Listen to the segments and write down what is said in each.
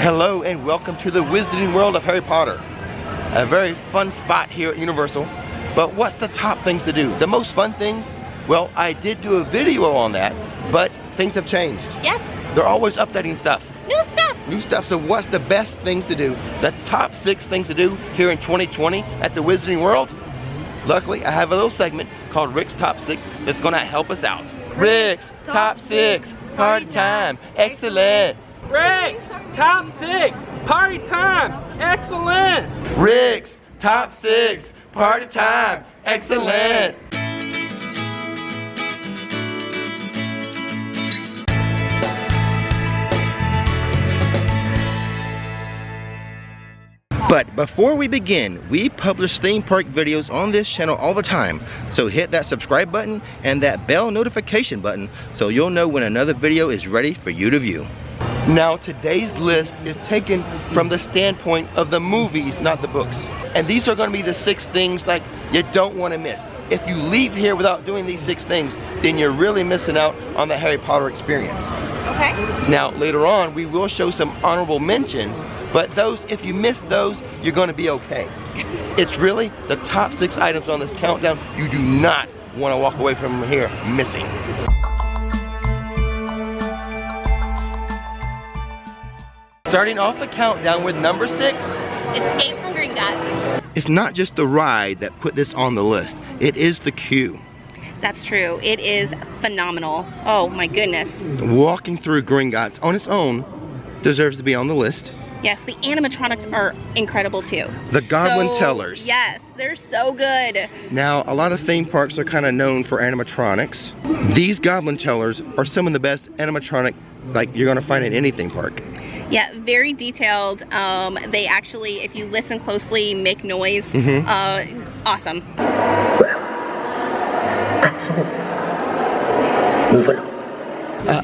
Hello and welcome to the Wizarding World of Harry Potter. A very fun spot here at Universal. But what's the top things to do? The most fun things? Well, I did do a video on that, but things have changed. Yes. They're always updating stuff. New stuff. New stuff. So what's the best things to do? The top 6 things to do here in 2020 at the Wizarding World? Luckily, I have a little segment called Rick's Top 6 that's gonna help us out. Rick's Top 6, party time, excellent. Rick's Top 6, party time, excellent. Rick's Top 6, party time, excellent. But before we begin, we publish theme park videos on this channel all the time. So hit that subscribe button and that bell notification button so you'll know when another video is ready for you to view. Now today's list is taken from the standpoint of the movies, not the books. And these are going to be the 6 things like you don't want to miss. If you leave here without doing these 6 things, then you're really missing out on the Harry Potter experience. Okay. Now later on we will show some honorable mentions, but those, if you miss those, you're going to be okay. It's really the top 6 items on this countdown you do not want to walk away from here missing. Starting off the countdown with number 6. Escape from Gringotts. It's not just the ride that put this on the list, it is the queue. That's true. It is phenomenal. Oh my goodness. Walking through Gringotts on its own deserves to be on the list. Yes, the animatronics are incredible too. The Goblin Tellers. Yes, they're so good. Now, a lot of theme parks are kind of known for animatronics. These Goblin Tellers are some of the best animatronic like you're gonna find in any theme park. Yeah, very detailed. They actually, if you listen closely, make noise. Awesome. Well, that's all. Move along.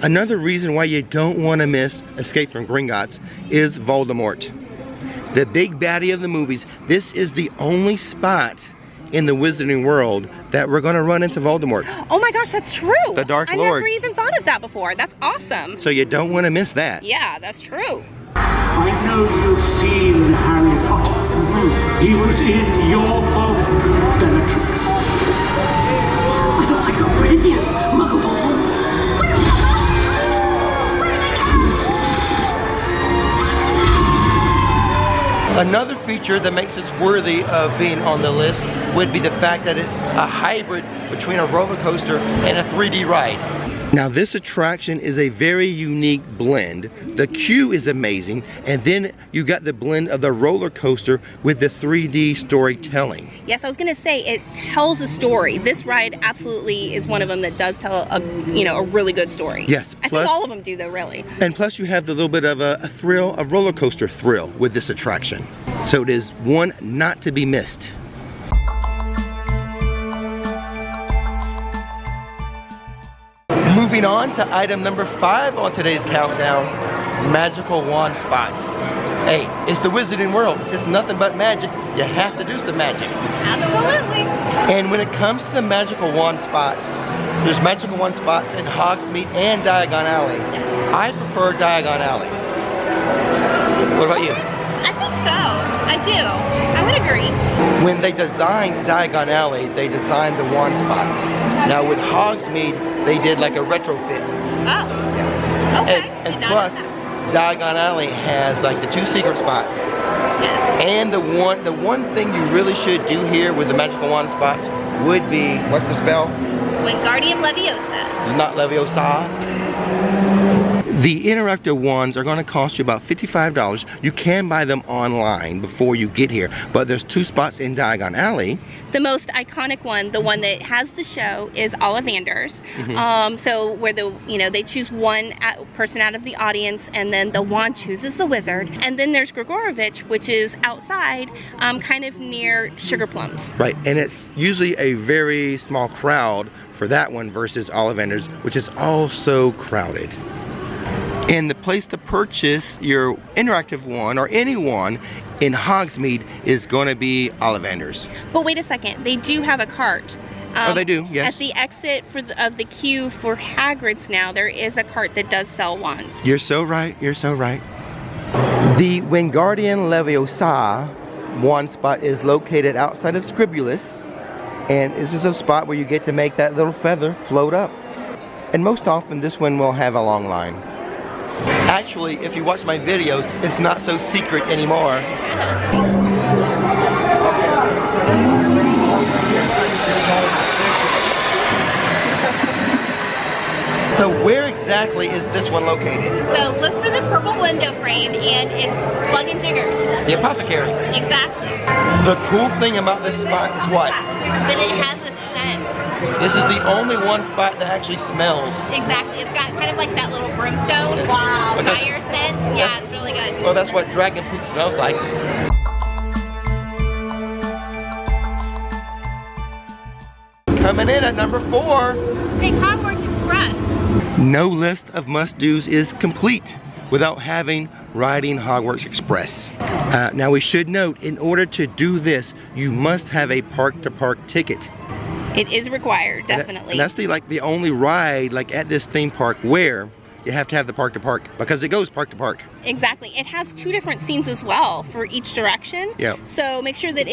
Another reason why you don't want to miss Escape from Gringotts is Voldemort. The big baddie of the movies. This is the only spot in the Wizarding World that we're going to run into Voldemort. Oh my gosh, that's true. The Dark Lord. I never even thought of that before. That's awesome. So you don't want to miss that. Yeah, that's true. I know you've seen Harry Potter. He was in your vault, Bellatrix. I thought I got rid of you, Muggle balls. Another feature that makes us worthy of being on the list would be the fact that it's a hybrid between a roller coaster and a 3D ride. Now this attraction is a very unique blend. The queue is amazing, and then you got the blend of the roller coaster with the 3D storytelling. Yes, I was gonna say it tells a story. This ride absolutely is one of them that does tell a really good story. Yes, I think all of them do though, really. And plus you have the little bit of a thrill, a roller coaster thrill with this attraction. So it is one not to be missed. Moving on to item number 5 on today's countdown, magical wand spots. Hey, it's the Wizarding World. It's nothing but magic. You have to do some magic. Absolutely. And when it comes to the magical wand spots, there's magical wand spots in Hogsmeade and Diagon Alley. I prefer Diagon Alley. What about you? I think so. I do. I would agree. When they designed Diagon Alley, they designed the wand spots. Now with Hogsmeade, they did like a retrofit. Oh. Yeah. Okay. And plus, Diagon Alley has like the 2 secret spots. Yes. And the one thing you really should do here with the magical wand spots would be, what's the spell? Wingardium Leviosa. Not Leviosa. The interactive wands are going to cost you about $55. You can buy them online before you get here, but there's 2 spots in Diagon Alley. The most iconic one, the one that has the show, is Ollivander's. So where they choose one person out of the audience, and then the wand chooses the wizard. And then there's Grigorovich, which is outside, kind of near Sugar Plums. Right, and it's usually a very small crowd for that one versus Ollivander's, which is also crowded. And the place to purchase your interactive wand or any wand in Hogsmeade is going to be Ollivander's. But wait a second, they do have a cart. Oh, they do, yes. At the exit of the queue for Hagrids now, there is a cart that does sell wands. You're so right, you're so right. The Wingardium Leviosa wand spot is located outside of Scribulus, and this is a spot where you get to make that little feather float up. And most often this one will have a long line. Actually, if you watch my videos, it's not so secret anymore. So where exactly is this one located? So look for the purple window frame, and it's Plug and Jiggers. The apothecary. Exactly. The cool thing about this spot is what? That it has a scent. This is the only one spot that actually smells. Exactly. It's got kind of like that little brimstone fire scent. Yeah, it's really good. Well, that's what dragon poop smells like. Coming in at number 4. Take Hogwarts Express. No list of must-dos is complete without having riding Hogwarts Express. Now we should note, in order to do this, you must have a park-to-park ticket. It is required, definitely. And that's the only ride at this theme park where you have to have the park-to-park, because it goes park-to-park. Exactly. It has 2 different scenes as well for each direction. Yeah. So make sure that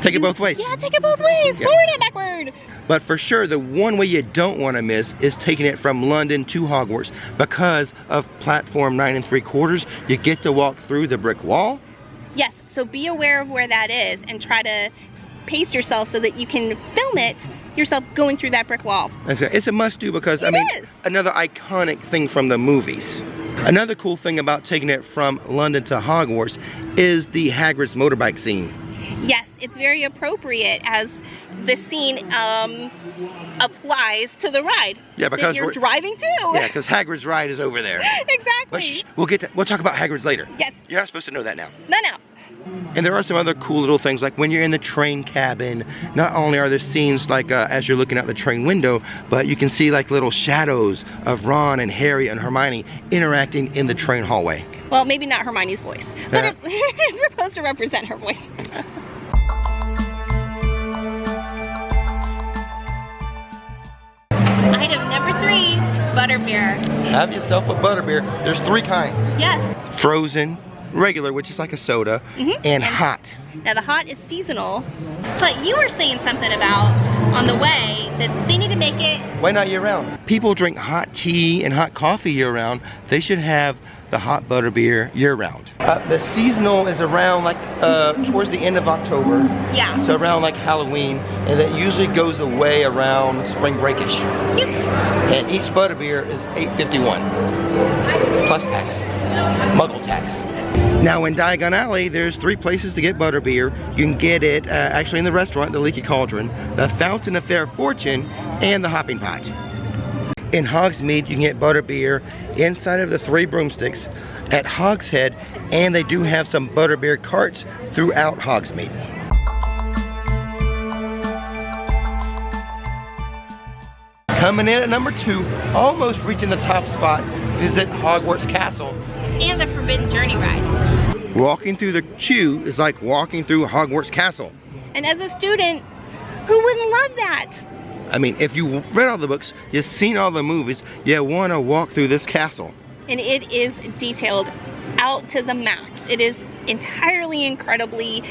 Take it both ways. Yeah, take it both ways, forward and backward. But for sure, the one way you don't want to miss is taking it from London to Hogwarts. Because of platform 9 3/4, you get to walk through the brick wall. Yes, so be aware of where that is and try to pace yourself so that you can film it yourself going through that brick wall. It's a must-do because, It is. another iconic thing from the movies. Another cool thing about taking it from London to Hogwarts is the Hagrid's motorbike scene. Yes, it's very appropriate as the scene applies to the ride. Yeah, because that you're driving to. Yeah, because Hagrid's ride is over there. Exactly. But shh, we'll talk about Hagrid's later. Yes. You're not supposed to know that now. No. And there are some other cool little things, like when you're in the train cabin, not only are there scenes as you're looking out the train window, but you can see little shadows of Ron and Harry and Hermione interacting in the train hallway. Well, maybe not Hermione's voice, but it's supposed to represent her voice. Item number 3, Butterbeer. Have yourself a Butterbeer. There's 3 kinds. Yes. Frozen, regular, which is like a soda, and hot. Now the hot is seasonal, but you were saying something about on the way that they need to make it. Why not year round? People drink hot tea and hot coffee year round. They should have the hot Butterbeer year round. The seasonal is around towards the end of October. Yeah. So around Halloween, and it usually goes away around spring breakish. Yep. And each Butterbeer is $8.51 plus tax, Muggle tax. Now in Diagon Alley, there's 3 places to get Butterbeer. You can get it actually in the restaurant, the Leaky Cauldron, the Fountain of Fair Fortune, and the Hopping Pot. In Hogsmeade, you can get Butterbeer inside of the 3 broomsticks at Hogshead, and they do have some Butterbeer carts throughout Hogsmeade. Coming in at number 2, almost reaching the top spot, visit Hogwarts Castle. And the Forbidden Journey ride. Walking through the queue is like walking through Hogwarts Castle. And as a student, who wouldn't love that? I mean, if you read all the books, you've seen all the movies, you want to walk through this castle. And it is detailed out to the max. It is entirely, incredibly,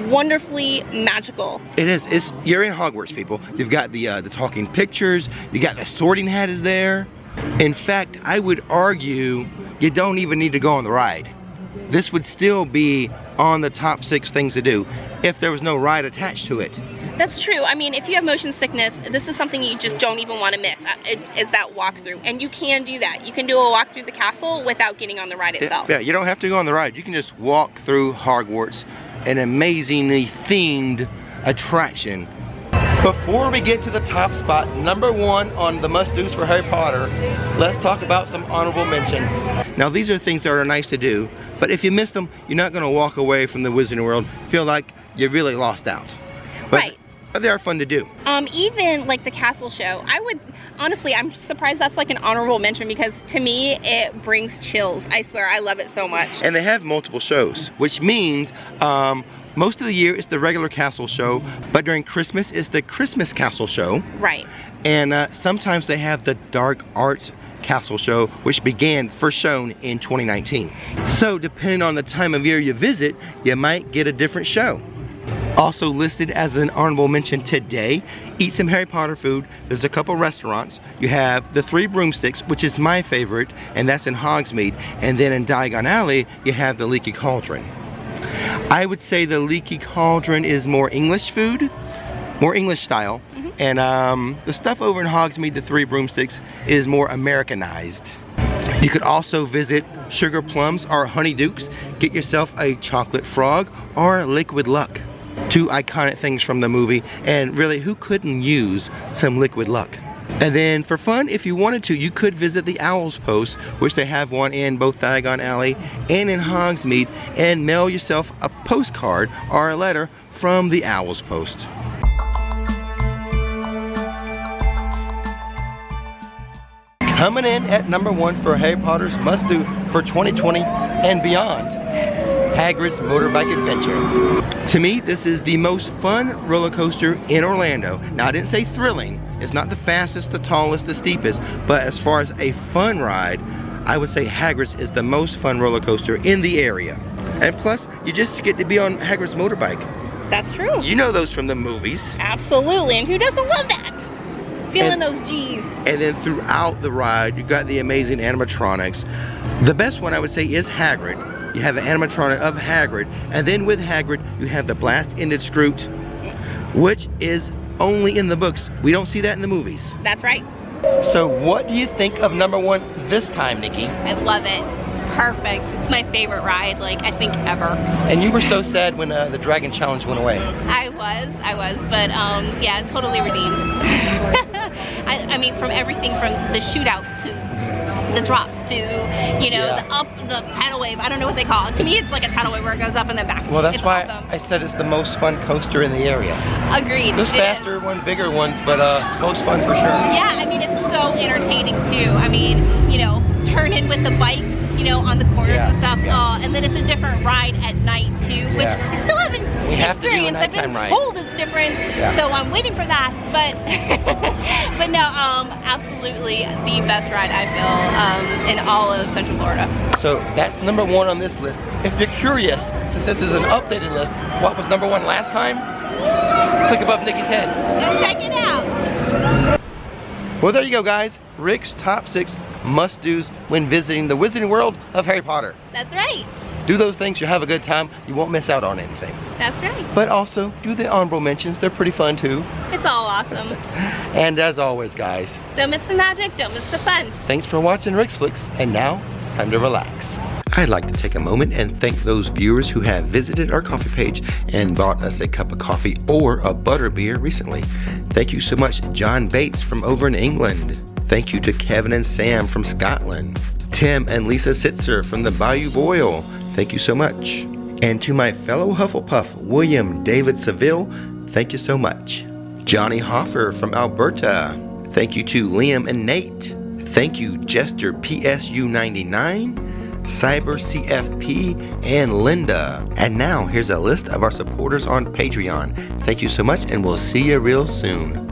wonderfully magical. It is. You're in Hogwarts, people. You've got the talking pictures. You got the sorting hat is there. In fact, I would argue you don't even need to go on the ride. This would still be on the top 6 things to do if there was no ride attached to it. That's true. I mean, if you have motion sickness, this is something you just don't even want to miss, is that walkthrough. And you can do that. You can do a walk through the castle without getting on the ride itself. Yeah, you don't have to go on the ride. You can just walk through Hogwarts, an amazingly themed attraction. Before we get to the top spot, number 1 on the must-dos for Harry Potter, let's talk about some honorable mentions. Now these are things that are nice to do, but if you miss them, you're not going to walk away from the Wizarding World feel like you really lost out. Right. But they are fun to do. Even the castle show, honestly, I'm surprised that's an honorable mention, because to me, it brings chills. I swear, I love it so much. And they have multiple shows, which means most of the year it's the regular castle show, but during Christmas it's the Christmas castle show. Right. And sometimes they have the dark arts Castle show, which began first shown in 2019. So depending on the time of year you visit, you might get a different show. Also listed as an honorable mention today, eat some Harry Potter food. There's a couple restaurants. You have the Three Broomsticks, which is my favorite, and that's in Hogsmeade. And then in Diagon Alley, you have the Leaky Cauldron. I would say the Leaky Cauldron is more English food, more English style. And the stuff over in Hogsmeade, the Three Broomsticks, is more Americanized. You could also visit Sugar Plums or Honeydukes. Get yourself a chocolate frog or liquid luck. Two iconic things from the movie, and really, who couldn't use some liquid luck? And then for fun, if you wanted to, you could visit the Owl's Post, which they have one in both Diagon Alley and in Hogsmeade, and mail yourself a postcard or a letter from the Owl's Post. Coming in at number 1 for Harry Potter's must-do for 2020 and beyond, Hagrid's Motorbike Adventure. To me, this is the most fun roller coaster in Orlando. Now, I didn't say thrilling. It's not the fastest, the tallest, the steepest, but as far as a fun ride, I would say Hagrid's is the most fun roller coaster in the area. And plus, you just get to be on Hagrid's motorbike. That's true. You know those from the movies. Absolutely, and who doesn't love that? Feeling those G's. And then throughout the ride, you got the amazing animatronics. The best one I would say is Hagrid. You have the animatronic of Hagrid, and then with Hagrid, you have the blast-ended Scroot, which is only in the books. We don't see that in the movies. That's right. So what do you think of number 1 this time, Nikki? I love it. It's perfect. It's my favorite ride, like, I think ever. And you were so sad when the Dragon Challenge went away. I was, but yeah, totally redeemed. I mean, from everything from the shootouts to the drop to, you know, the tidal wave. I don't know what they call it. To me, it's like a tidal wave where it goes up and then back. Well, that's it's why awesome. I said it's the most fun coaster in the area. Agreed. There's faster ones, bigger ones, but most fun for sure. Yeah, I mean, it's so entertaining too. I mean, you know, turn in with the bike, you know, on the corners and stuff. And then it's a different ride at night too, which I still haven't experienced. I've been told it's different, so I'm waiting for that. But but no, absolutely the best ride I feel in all of Central Florida. So that's number 1 on this list. If you're curious, since this is an updated list, what was number 1 last time? Click above Nikki's head. Go check it out. Well, there you go, guys. Rick's top 6 must-dos when visiting the Wizarding World of Harry Potter. That's right. Do those things, you'll have a good time. You won't miss out on anything. That's right. But also, do the honorable mentions. They're pretty fun, too. It's all awesome. And as always, guys, Don't miss the magic, don't miss the fun. thanks for watching RixFlix, and now it's time to relax. I'd like to take a moment and thank those viewers who have visited our coffee page and bought us a cup of coffee or a butterbeer recently. Thank you so much, John Bates from over in England. Thank you to Kevin and Sam from Scotland. Tim and Lisa Sitzer from the Bayou Boyle. Thank you so much. And to my fellow Hufflepuff, William David Seville, thank you so much. Johnny Hoffer from Alberta. Thank you to Liam and Nate. Thank you, Jester PSU99, Cyber CFP, and Linda. And now here's a list of our supporters on Patreon. Thank you so much, and we'll see you real soon.